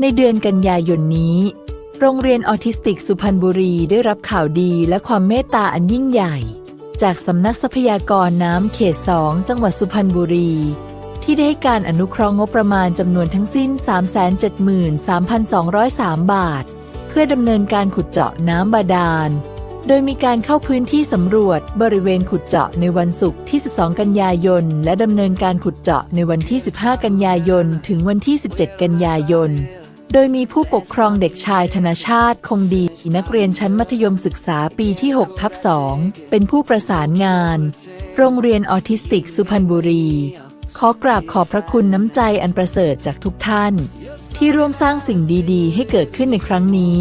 ในเดือนกันยายนนี้โรงเรียนออทิสติกสุพรรณบุรีได้รับข่าวดีและความเมตตาอันยิ่งใหญ่จากสำนักทรัพยากรน้ำเขต 2 จังหวัดสุพรรณบุรีที่ได้ให้การอนุเคราะห์งบประมาณจำนวนทั้งสิ้น 373,203 บาทเพื่อดำเนินการขุดเจาะน้ำบาดาลโดยมีการเข้าพื้นที่สำรวจบริเวณขุดเจาะในวันศุกร์ที่ 12 กันยายนและดำเนินการขุดเจาะในวันที่ 15 กันยายนถึงวันที่ 17 กันยายนโดยมีผู้ปกครองเด็กชายธนชาติคงดีนักเรียนชั้นมัธยมศึกษาปีที่ 6/2 เป็นผู้ประสานงานโรงเรียนออทิสติกสุพรรณบุรีขอกราบขอบพระคุณน้ำใจอันประเสริฐจากทุกท่านที่ร่วมสร้างสิ่งดีๆให้เกิดขึ้นในครั้งนี้